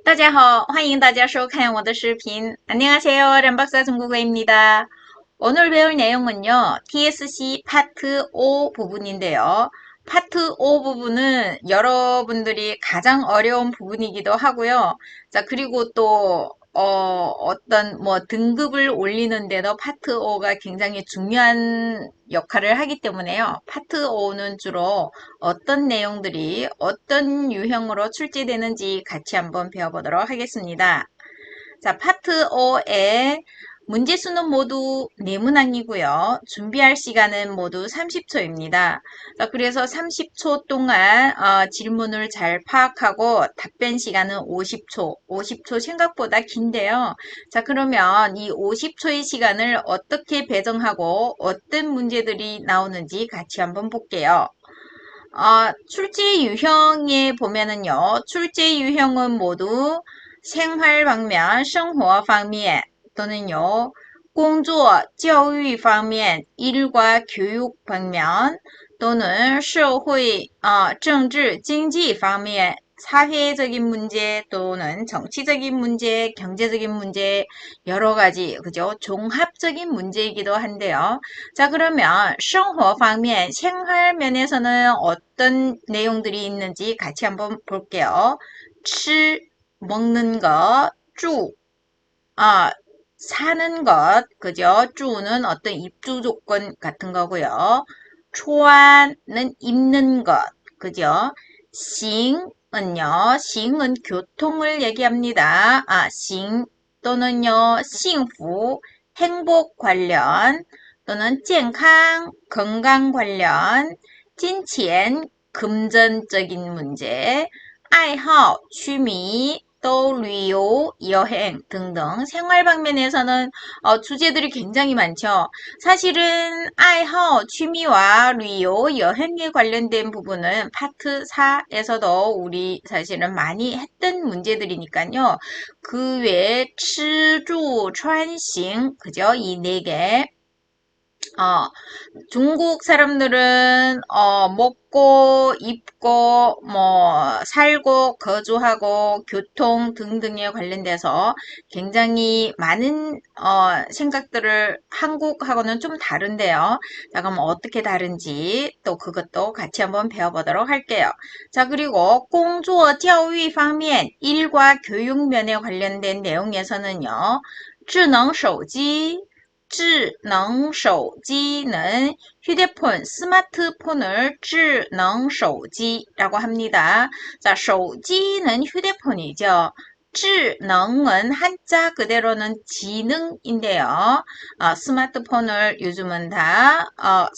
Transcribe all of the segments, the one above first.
大家好，欢迎大家收看我的视频。안녕하세요, 람박사 중국어입니다. 오늘 배울 내용은요, TSC 파트 5 부분인데요. 파트 5 부분은 여러분들이 가장 어려운 부분이기도 하고요. 자, 그리고 또, 어떤 등급을 올리는데도 파트 5가 굉장히 중요한 역할을 하기 때문에요. 파트 5는 주로 어떤 내용들이 어떤 유형으로 출제되는지 같이 한번 배워보도록 하겠습니다. 자, 파트 5의 문제수는 모두 4문항이고요. 준비할 시간은 모두 30초입니다. 자, 그래서 30초 동안 질문을 잘 파악하고 답변 시간은 50초. 50초 생각보다 긴데요. 자, 그러면 이 50초의 시간을 어떻게 배정하고 어떤 문제들이 나오는지 같이 한번 볼게요. 출제 유형에 보면은요, 출제 유형은 모두 생활 방면, 生活方面 또는요, 工作,教育方面, 일과 교육 방면 또는 社会, 政治, 经济方面, 사회적인 문제 또는 정치적인 문제, 경제적인 문제, 여러 가지, 그죠? 종합적인 문제이기도 한데요. 자, 그러면 生活方面, 생활 면에서는 어떤 내용들이 있는지 같이 한번 볼게요. 吃, 먹는 것, 住, 사는 것, 그죠? 住는 어떤 입주 조건 같은 거고요. 穿는 입는 것, 그죠? 行은요, 行은 교통을 얘기합니다. 行 또는요, 幸福, 행복 관련, 또는 健康, 건강 관련, 金钱, 금전적인 문제, 爱好, 취미, 또旅游, 여행 등등 생활 방면에서는 주제들이 굉장히 많죠. 사실은 爱好, 취미와 旅游, 여행에 관련된 부분은 파트 4에서도 우리 사실은 많이 했던 문제들이니까요. 그 외에 吃住穿行 그죠? 이 네 개. 중국 사람들은 먹고 입고 살고 거주하고 교통 등등에 관련돼서 굉장히 많은 생각들을 한국하고는 좀 다른데요. 자, 그럼 어떻게 다른지 또 그것도 같이 한번 배워보도록 할게요. 자, 그리고 工作教育方面 일과 교육면에 관련된 내용에서는요. 智能手机 智能手机는 휴대폰, 스마트폰을 智能手机라고 합니다. 자, 手机는 휴대폰이죠. 智能은 한자 그대로는 지능인데요. 스마트폰을 요즘은 다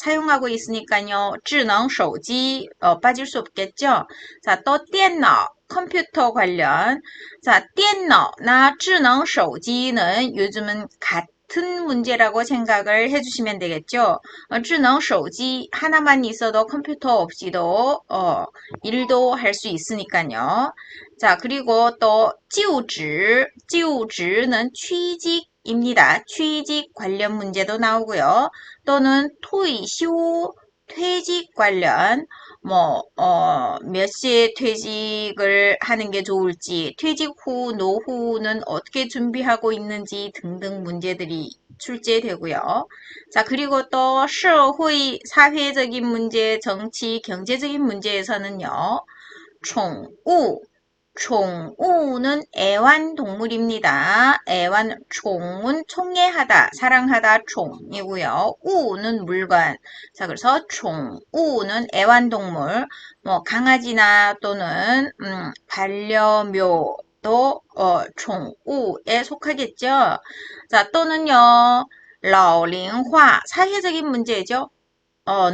사용하고 있으니까요. 智能手机 빠질 수 없겠죠. 자, 또 电脑 컴퓨터 관련. 자, 电脑나 智能手机는 요즘은 같은 문제라고 생각을 해주시면 되겠죠. 智能手机 하나만 있어도 컴퓨터 없이도 일도 할 수 있으니까요. 자, 그리고 또 就职는 취직입니다. 취직 관련 문제도 나오고요. 또는 退休, 퇴직 관련 몇 시에 퇴직을 하는 게 좋을지, 퇴직 후, 노후는 어떻게 준비하고 있는지 등등 문제들이 출제되고요. 자, 그리고 또 社会, 사회적인 문제, 정치, 경제적인 문제에서는요.宠物,宠物는 애완동물입니다. 총은 총애하다, 사랑하다, 총이고요. 우는 물건. 자, 그래서宠物는 애완동물, 강아지나 또는 반려묘도宠物에 속하겠죠. 자, 또는요, 老龄化, 사회적인 문제죠.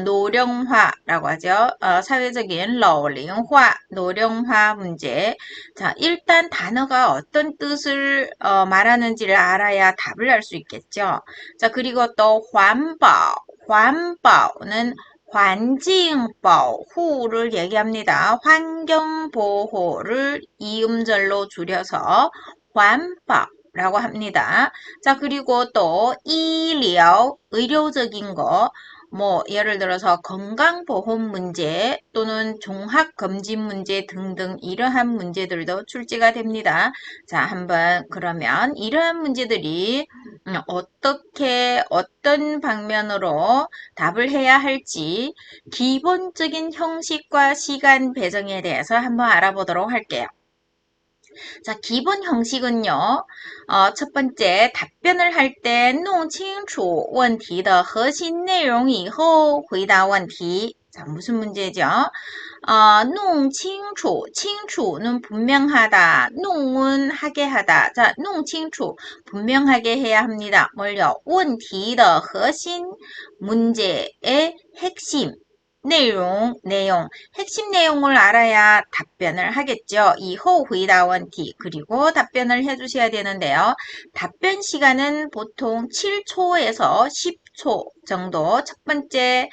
노령화라고 하죠. 사회적인 老龄화, 노령화 문제. 자, 일단 단어가 어떤 뜻을 말하는지를 알아야 답을 할 수 있겠죠. 자, 그리고 또 环保, 环保는 환경 보호를 얘기합니다. 환경 보호를 이음절로 줄여서 环保라고 합니다. 자, 그리고 또医疗, 의료적인 거. 뭐 예를 들어서 건강보험 문제 또는 종합검진 문제 등등 이러한 문제들도 출제가 됩니다. 자, 한번 그러면 이러한 문제들이 어떻게 어떤 방면으로 답을 해야 할지 기본적인 형식과 시간 배정에 대해서 한번 알아보도록 할게요. 자, 기본 형식은요. 첫 번째, 답변을 할 때弄清楚问题的核心内容以后回答问题. 자, 무슨 문제죠? 弄清楚, 清楚는 분명하다, 弄은 하게 하다. 자, 弄清楚, 분명하게 해야 합니다. 뭘요? 问题的核心, 문제의 핵심. 내용, 핵심 내용을 알아야 답변을 하겠죠. 이후 회答问题 그리고 답변을 해주셔야 되는데요. 답변 시간은 보통 7초에서 10초 정도 첫 번째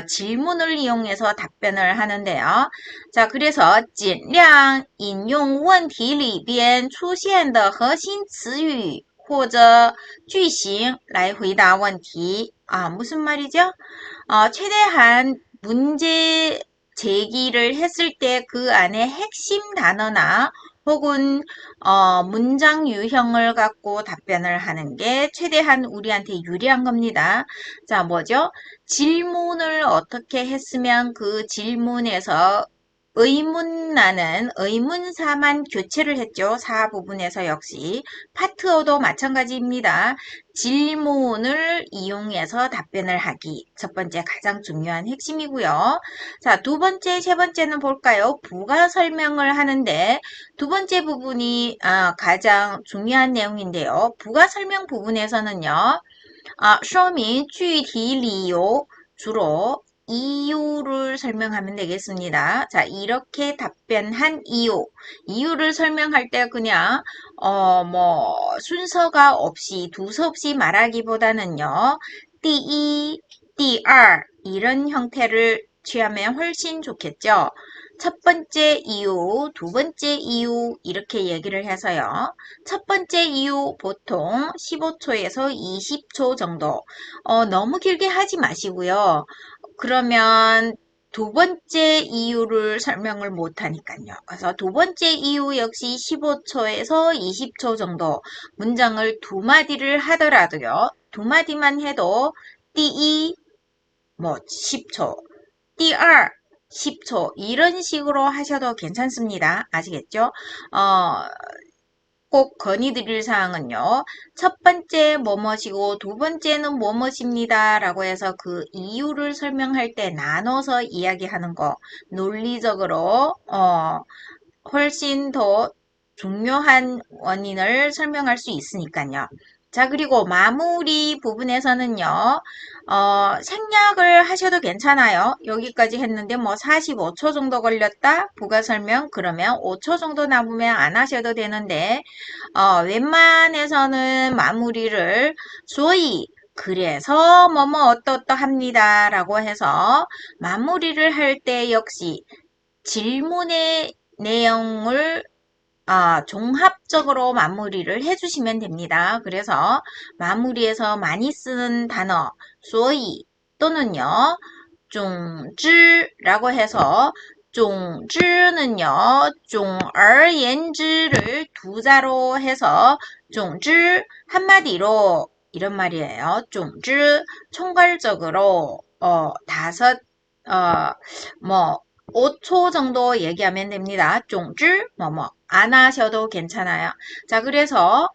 질문을 이용해서 답변을 하는데요. 자, 그래서 尽量引用问题里边出现的核心词语或者句型来回答问题. 무슨 말이죠? 최대한 문제 제기를 했을 때 그 안에 핵심 단어나 혹은 문장 유형을 갖고 답변을 하는 게 최대한 우리한테 유리한 겁니다. 자, 뭐죠? 질문을 어떻게 했으면 그 질문에서 의문나는 의문사만 교체를 했죠. 4 부분에서 역시 파트어도 마찬가지입니다. 질문을 이용해서 답변을 하기. 첫 번째 가장 중요한 핵심이고요. 자, 두 번째, 세 번째는 볼까요? 부가 설명을 하는데 두 번째 부분이 가장 중요한 내용인데요. 부가 설명 부분에서는요. 说明具体理由 주로 이유를 설명하면 되겠습니다. 자, 이렇게 답변한 이유를 설명할 때 그냥 뭐 순서가 없이 두서 없이 말하기보다는요. 第一, 第二 이런 형태를 취하면 훨씬 좋겠죠. 첫 번째 이유, 두 번째 이유 이렇게 얘기를 해서요. 첫 번째 이유 보통 15초에서 20초 정도. 너무 길게 하지 마시고요. 그러면 두 번째 이유를 설명을 못 하니까요. 그래서 두 번째 이유 역시 15초에서 20초 정도 문장을 두 마디를 하더라도요. 두 마디만 해도 第一 뭐 10초, 第二 10초 이런 식으로 하셔도 괜찮습니다. 아시겠죠? 꼭 건의드릴 사항은요. 첫 번째 뭐뭐시고 두 번째는 뭐뭐십니다. 라고 해서 그 이유를 설명할 때 나눠서 이야기하는 거 논리적으로 훨씬 더 중요한 원인을 설명할 수 있으니까요. 자, 그리고 마무리 부분에서는요, 생략을 하셔도 괜찮아요. 여기까지 했는데 뭐 45초 정도 걸렸다? 부가 설명? 그러면 5초 정도 남으면 안 하셔도 되는데, 웬만해서는 마무리를, 所以, 그래서 뭐뭐 어떠어떠합니다. 라고 해서 마무리를 할 때 역시 질문의 내용을 종합적으로 마무리를 해주시면 됩니다. 그래서 마무리에서 많이 쓰는 단어 所以 또는요. 总之라고 해서 总之는요. 总而言之를 두 자로 해서 总之 한마디로 이런 말이에요. 总之 총괄적으로 다섯 뭐 5초 정도 얘기하면 됩니다. 总之 뭐뭐 안 하셔도 괜찮아요. 자, 그래서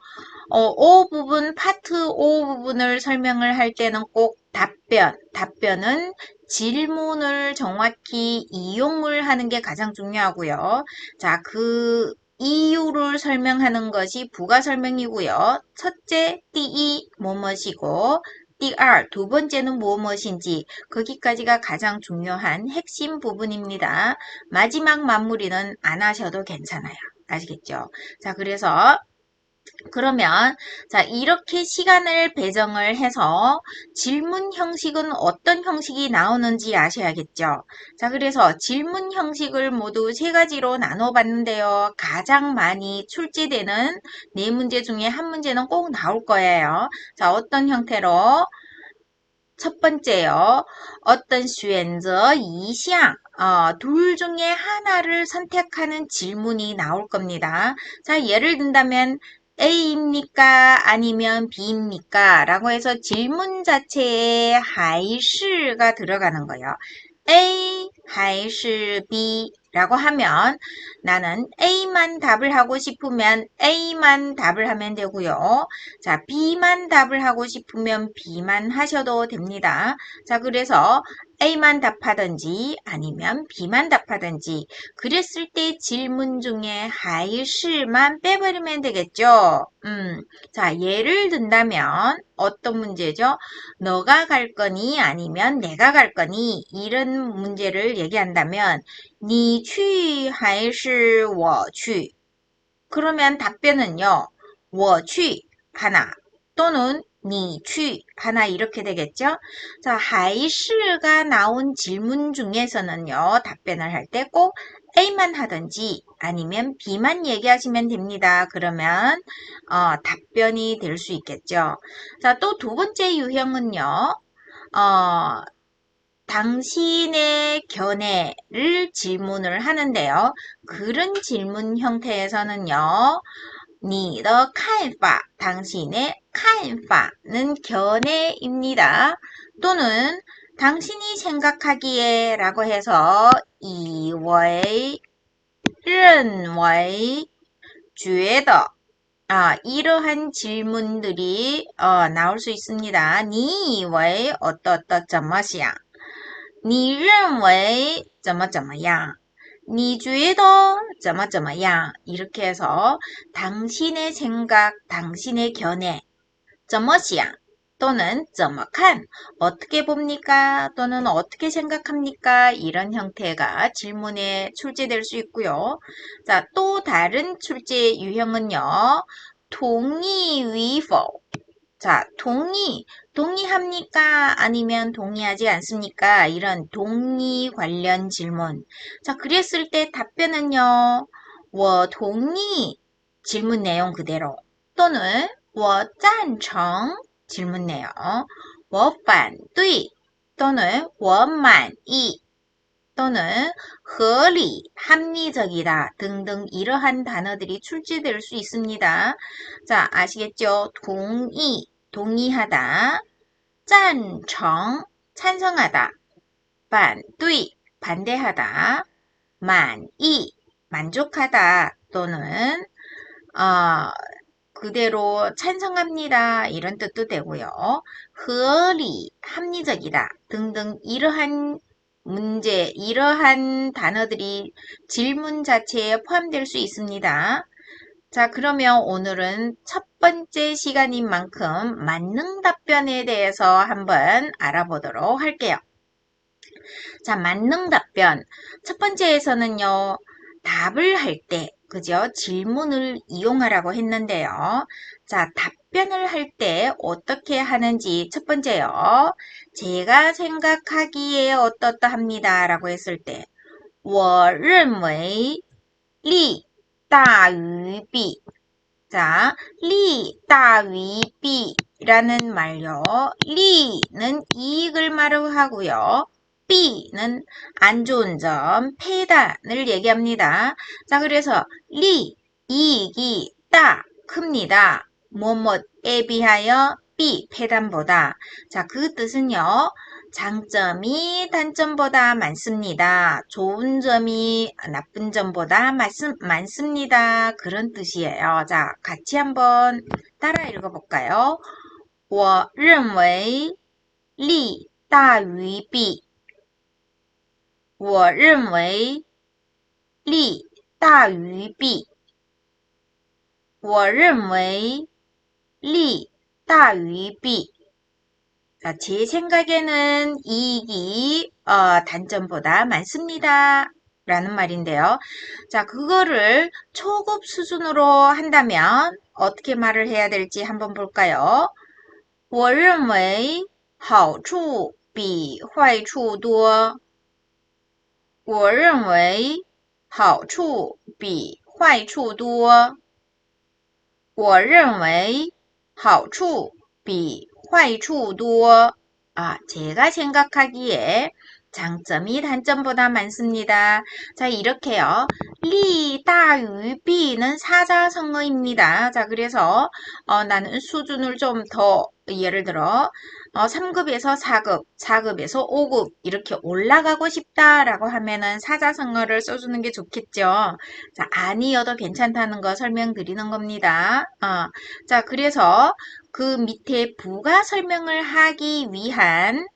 O 부분, 파트 O 부분을 설명을 할 때는 꼭 답변은 질문을 정확히 이용을 하는 게 가장 중요하고요. 자, 그 이유를 설명하는 것이 부가 설명이고요. 첫째, 第一 뭐뭐시고 第二, 두 번째는 무엇인지 거기까지가 가장 중요한 핵심 부분입니다. 마지막 마무리는 안 하셔도 괜찮아요. 아시겠죠? 자, 그래서 그러면 자 이렇게 시간을 배정을 해서 질문 형식은 어떤 형식이 나오는지 아셔야겠죠. 자 그래서 질문 형식을 모두 세 가지로 나눠 봤는데요. 가장 많이 출제되는 네 문제 중에 한 문제는 꼭 나올 거예요. 자 어떤 형태로 첫 번째요. 어떤 选择一项, 둘 중에 하나를 선택하는 질문이 나올 겁니다. 자, 예를 든다면 A입니까? 아니면 B입니까? 라고 해서 질문 자체에 还是가 들어가는 거예요. A 还是 B 라고 하면 나는 A만 답을 하고 싶으면 A만 답을 하면 되고요. 자, B만 답을 하고 싶으면 B만 하셔도 됩니다. 자, 그래서 A만 답하든지 아니면 B만 답하든지 그랬을 때 질문 중에 还是만 빼버리면 되겠죠. 자, 예를 든다면 어떤 문제죠? 너가 갈 거니 아니면 내가 갈 거니 이런 문제를 얘기한다면 你去还是我去? 그러면 답변은요. 我去 하나 또는 你去 하나 이렇게 되겠죠. 자, 还是가 나온 질문 중에서는요. 답변을 할 때 꼭 A만 하든지 아니면 B만 얘기하시면 됩니다. 그러면 답변이 될 수 있겠죠. 자, 또 두 번째 유형은요. 당신의 견해를 질문을 하는데요. 그런 질문 형태에서는요. 你的看法, 당신의 看法는 견해입니다. 또는 당신이 생각하기에 라고 해서 以为,认为,觉得 이러한 질문들이 나올 수 있습니다. 你以为어떠어떠怎么想你认为怎么怎么样你觉得怎么怎么样 이렇게 해서 당신의 생각, 당신의 견해 怎么想 또는 怎么看 어떻게 봅니까? 또는 어떻게 생각합니까? 이런 형태가 질문에 출제될 수 있고요. 자, 또 다른 출제 유형은요. 동의 위否 자, 동의합니까? 아니면 동의하지 않습니까? 이런 동의 관련 질문. 자, 그랬을 때 답변은요. 我同意 질문 내용 그대로 또는 我赞成 질문 내용 我反对 또는 我满意 또는 合理, 합리적이다 등등 이러한 단어들이 출제될 수 있습니다. 자, 아시겠죠? 동의, 동의하다, 赞成, 찬성하다, 反对, 반대하다, 满意, 만족하다 또는 그대로 찬성합니다 이런 뜻도 되고요. 合理, 합리적이다 등등 이러한 문제, 이러한 단어들이 질문 자체에 포함될 수 있습니다. 자, 그러면 오늘은 첫 번째 시간인 만큼 만능 답변에 대해서 한번 알아보도록 할게요. 자, 만능 답변. 첫 번째에서는요, 답을 할 때, 그죠? 질문을 이용하라고 했는데요. 자, 답변을 할 때 어떻게 하는지 첫 번째요. 제가 생각하기에 어떻다합니다. 라고 했을 때, 我认为利大于弊. 자, 利大于弊라는 말요. 리는 이익을 말하고요. B는 안 좋은 점, 폐단을 얘기합니다. 자, 그래서 리, 이익이 따, 큽니다. 뭐뭐에 비하여 B, 폐단보다. 자, 그 뜻은요. 장점이 단점보다 많습니다. 좋은 점이 나쁜 점보다 많습니다. 그런 뜻이에요. 자, 같이 한번 따라 읽어볼까요? 我认为利大于弊。我认为利大于弊。我认为利大于弊. 자, 제 생각에는 이익이 단점보다 많습니다. 라는 말인데요. 자, 그거를 초급 수준으로 한다면 어떻게 말을 해야 될지 한번 볼까요? 我认为好处比坏处多。我认为好处比坏处多。我认为好处比坏处多. 제가 생각하기에 장점이 단점보다 많습니다. 자, 이렇게요. 리, 다, 유, 비는 사자성어입니다. 자, 그래서 나는 수준을 좀 더 예를 들어 3급에서 4급, 4급에서 5급 이렇게 올라가고 싶다라고 하면은 사자성어를 써주는 게 좋겠죠. 자, 아니어도 괜찮다는 거 설명드리는 겁니다. 자, 그래서 그 밑에 부가 설명을 하기 위한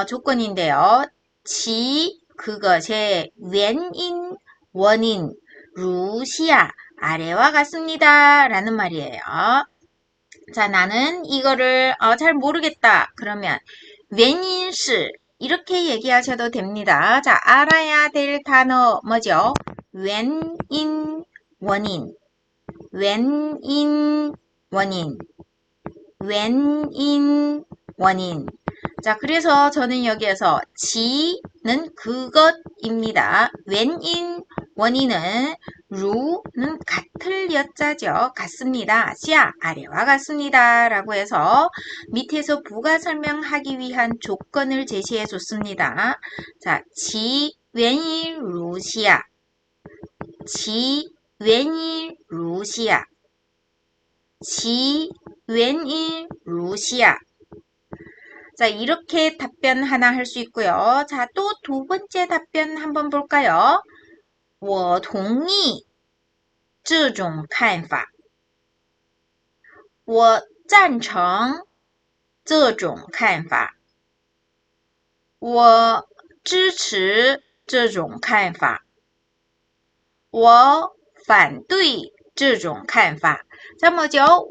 조건인데요. 그것의 원인, 원인, 루시아, 아래와 같습니다. 라는 말이에요. 자, 나는 이거를 잘 모르겠다. 그러면 원인시 이렇게 얘기하셔도 됩니다. 자, 알아야 될 단어 뭐죠? 원인, 원인, 원인, 원인, 원인, 원인. 자, 그래서 저는 여기에서 지는 그것입니다. 원인, 원인은 루는 같을 여자죠. 같습니다. 시아, 아래와 같습니다. 라고 해서 밑에서 부가 설명하기 위한 조건을 제시해 줬습니다. 자, 지, 원인, 루시아. 지, 원인, 루시아. 지, 원인, 루시아. 자, 이렇게 답변 하나 할 수 있고요. 자, 또 두 번째 답변 한번 볼까요? 我同意这种看法。我赞成这种看法。我支持这种看法。我反对这种看法。자, 뭐죠?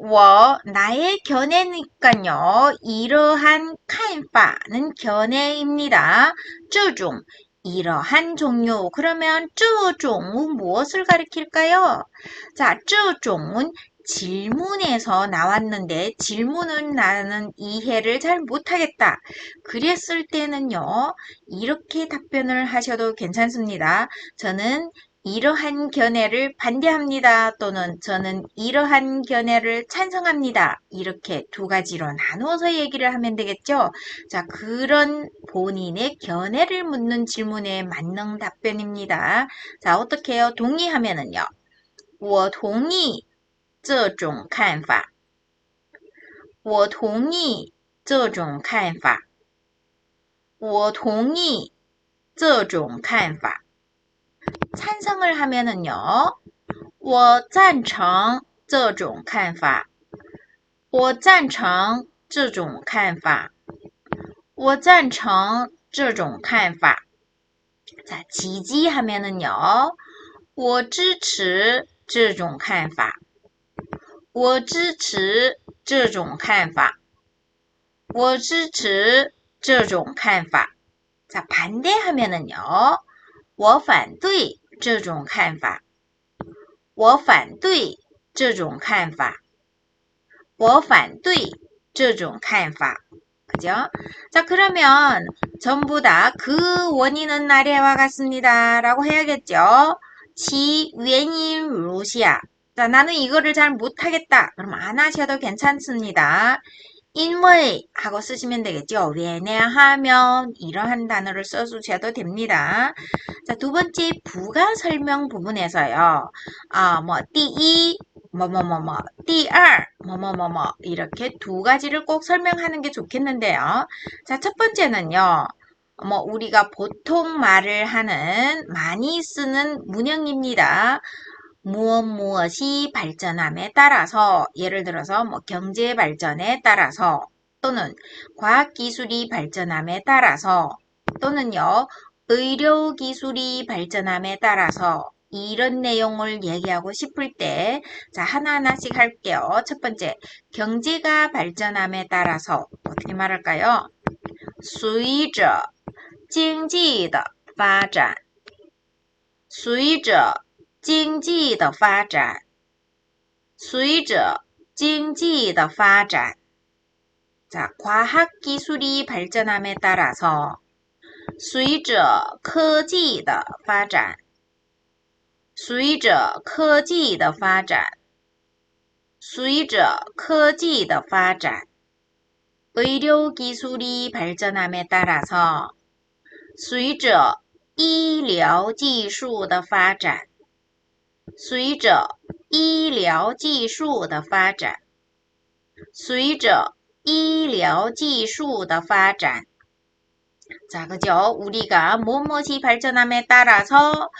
나의 견해니까요. 이러한 칸파는 견해입니다. 这种 이러한 종류. 그러면 这种은 무엇을 가리킬까요? 자, 这种은 질문에서 나왔는데 질문은 나는 이해를 잘 못하겠다. 그랬을 때는요. 이렇게 답변을 하셔도 괜찮습니다. 저는 이러한 견해를 반대합니다. 또는 저는 이러한 견해를 찬성합니다. 이렇게 두 가지로 나누어서 얘기를 하면 되겠죠. 자, 그런 본인의 견해를 묻는 질문에 맞는 답변입니다. 자, 어떻게 해요? 동의하면은요. 我同意这种看法。我同意这种看法。我同意这种看法。 찬성을 하면은요. 我赞成这种看法。我赞成这种看法。我赞成这种看法。 자, 지지하면은요. 我支持这种看法。我支持这种看法。我支持这种看法。 자, 반대하면은요. 我反对这种看法。我反对这种看法。我反对这种看法. 그죠? 자, 그러면 전부 다 그 원인은 아래와 같습니다. 라고 해야겠죠? 지, 원인, 루시아. 자, 나는 이거를 잘 못하겠다. 그럼 안 하셔도 괜찮습니다. 因为 하고 쓰시면 되겠죠. 왜냐하면 이러한 단어를 써주셔도 됩니다. 자, 두 번째 부가 설명 부분에서요. 第一 第二 이렇게 두 가지를 꼭 설명하는 게 좋겠는데요. 자, 첫 번째는요. 우리가 보통 말을 하는 많이 쓰는 문형입니다. 무엇이 발전함에 따라서 예를 들어서 경제 발전에 따라서 또는 과학기술이 발전함에 따라서 또는요 의료기술이 발전함에 따라서 이런 내용을 얘기하고 싶을 때 자, 하나하나씩 할게요. 첫 번째, 경제가 발전함에 따라서 어떻게 말할까요? 随着经济的发展随着经济的发展随着经济的发展 자, 과학기술이 발전함에 따라서 随着科技的发展随着科技的发展随着科技的发展 의료 기술이 발전함에 따라서 随着医疗技术的发展随着医疗技术的发展随着医疗技术的发展 자, 그죠? 우리가 무엇이 발전함에 따라서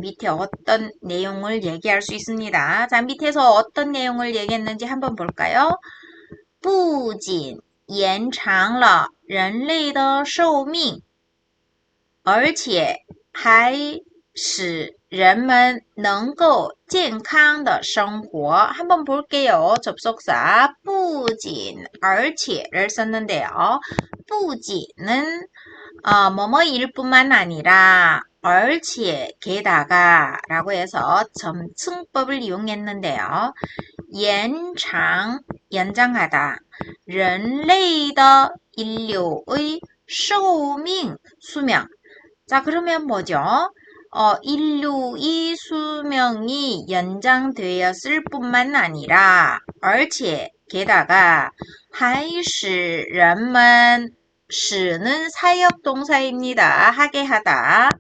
밑에 어떤 내용을 얘기할 수 있습니다. 자, 밑에서 어떤 내용을 얘기했는지 한번 볼까요? 不仅延长了人类的寿命而且还使人们能够健康的生活. 한번 볼게요. 접속사 不仅而且를 썼는데요. 不仅는 뭐뭐일 뿐만 아니라 而且 게다가 라고 해서 점층법을 이용했는데요. 延长 연장하다 人类的 인류의 寿命 수명. 자, 그러면 뭐죠? 인류의 수명이 연장되었을 뿐만 아니라 而且 게다가 还使人们 使는 사역 동사입니다. 하게 하다.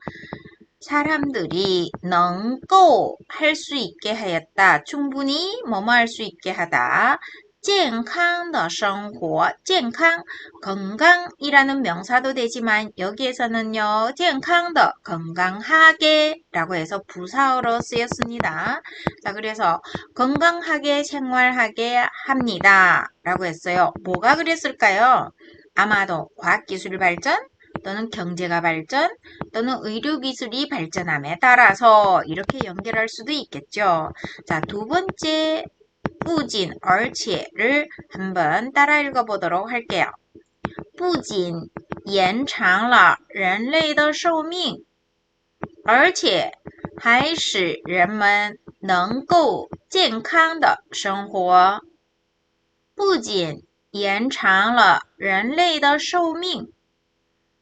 사람들이 能够 할 수 있게 하였다. 충분히 뭐뭐 할 수 있게 하다. 健康的生活 健康 건강이라는 명사도 되지만 여기에서는요 健康的 건강하게 라고 해서 부사어로 쓰였습니다. 자, 그래서 건강하게 생활하게 합니다 라고 했어요. 뭐가 그랬을까요? 아마도 과학기술 발전 또는 경제가 발전 또는 의료기술이 발전함에 따라서 이렇게 연결할 수도 있겠죠. 자, 두 번째 不仅而且를 한번 따라 읽어보도록 할게요. 不仅延长了人类的寿命而且还使人们能够健康的生活不仅延长了人类的寿命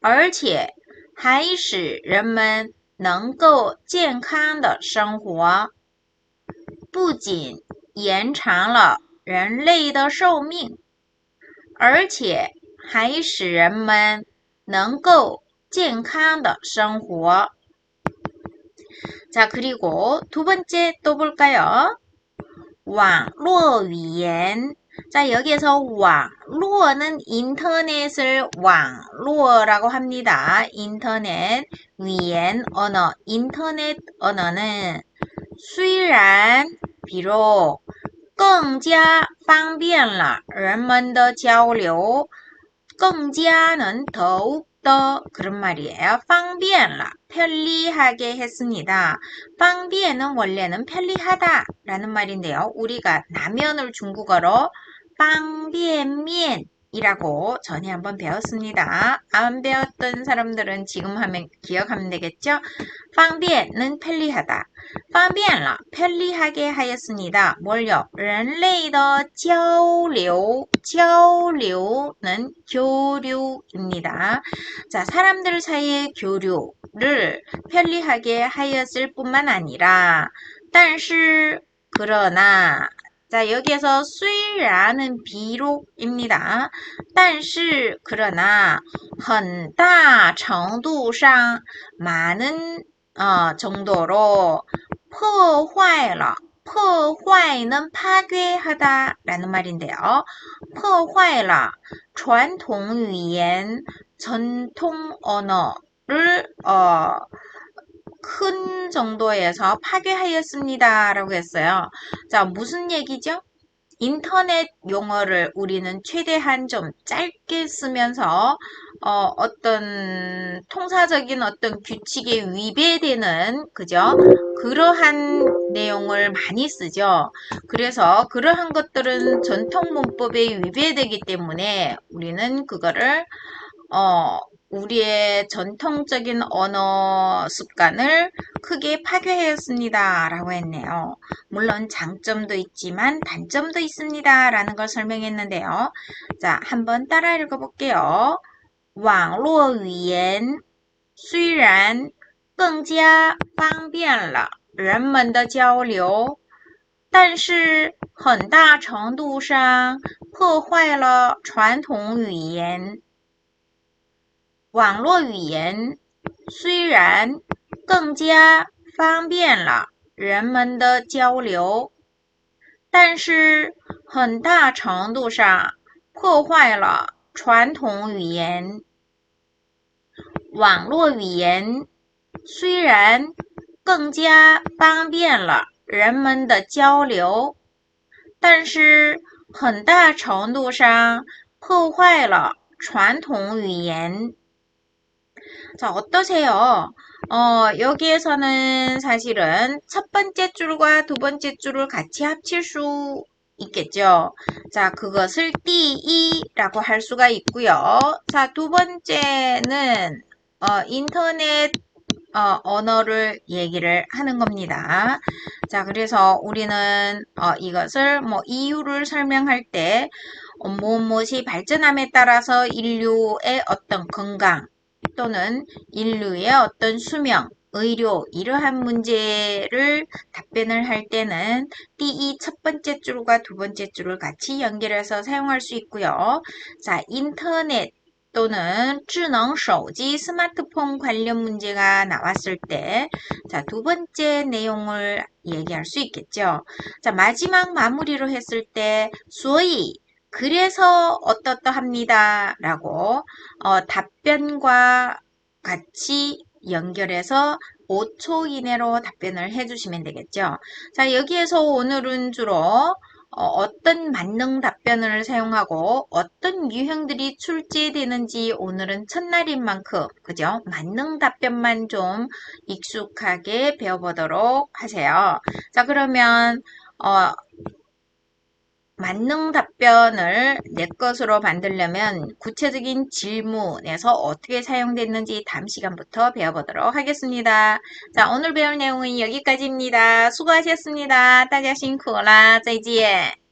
而且还使人们能够健康的生活不仅延长了人类的寿命而且还使人们能够健康的生活 자, 그리고 두 번째 또 볼까요? 网络语言 자, 여기에서 网络는 인터넷을 网络라고 합니다. 인터넷, 语言, 언어, 인터넷 언어는 虽然 비록 更加方便了人们的交流更加는 더욱더 그런 말이에요. 方便了 편리하게 했습니다. 方便는 원래는 편리하다 라는 말인데요. 우리가 라면을 중국어로 方便面이라고 전에 한번 배웠습니다. 안 배웠던 사람들은 지금 하면 기억하면 되겠죠? 方便는 편리하다. 方便了 편리하게 하였습니다. 뭘요? 人类的交流 交流는 교류입니다. 자, 사람들 사이의 교류를 편리하게 하였을 뿐만 아니라 但是 그러나 자, 여기에서 虽然은 비록입니다. 但是 그러나 很大程度上 많은 정도로 破坏了 破坏는 파괴하다 라는 말인데요. 破坏了 传统语言 전통 언어를 큰 정도에서 파괴하였습니다 라고 했어요. 자, 무슨 얘기죠? 인터넷 용어를 우리는 최대한 좀 짧게 쓰면서 어떤 통사적인 어떤 규칙에 위배되는 그죠? 그러한 내용을 많이 쓰죠. 그래서 그러한 것들은 전통 문법에 위배되기 때문에 우리는 그거를 우리의 전통적인 언어 습관을 크게 파괴하였습니다 라고 했네요. 물론 장점도 있지만 단점도 있습니다 라는 걸 설명했는데요. 자, 한번 따라 읽어볼게요. 网络语言虽然更加方便了人们的交流但是很大程度上破坏了传统语言。网络语言虽然更加方便了人们的交流，但是很大程度上破坏了传统语言。网络语言虽然更加方便了人们的交流，但是很大程度上破坏了传统语言。자, 어떠세요? 여기에서는 사실은 첫 번째 줄과 두 번째 줄을 같이 합칠 수 있겠죠. 자, 그것을 띠이라고 할 수가 있고요. 자, 두 번째는 인터넷 언어를 얘기를 하는 겁니다. 자, 그래서 우리는 이것을 뭐 이유를 설명할 때 무엇이 발전함에 따라서 인류의 어떤 건강 또는 인류의 어떤 수명, 의료 이러한 문제를 답변을 할 때는 띠이 첫 번째 줄과 두 번째 줄을 같이 연결해서 사용할 수 있고요. 자, 인터넷 또는 智能手机, 스마트폰 관련 문제가 나왔을 때, 자, 두 번째 내용을 얘기할 수 있겠죠. 자, 마지막 마무리로 했을 때, 所以, 그래서 어떠합니다 라고 답변과 같이 연결해서 5초 이내로 답변을 해주시면 되겠죠. 자, 여기에서 오늘은 주로 어떤 만능 답변을 사용하고 어떤 유형들이 출제되는지 오늘은 첫날인 만큼 그죠? 만능 답변만 좀 익숙하게 배워보도록 하세요. 자, 그러면 만능 답변을 내 것으로 만들려면 구체적인 질문에서 어떻게 사용됐는지 다음 시간부터 배워보도록 하겠습니다. 자, 오늘 배울 내용은 여기까지입니다. 수고하셨습니다. 大家辛苦啦，再见。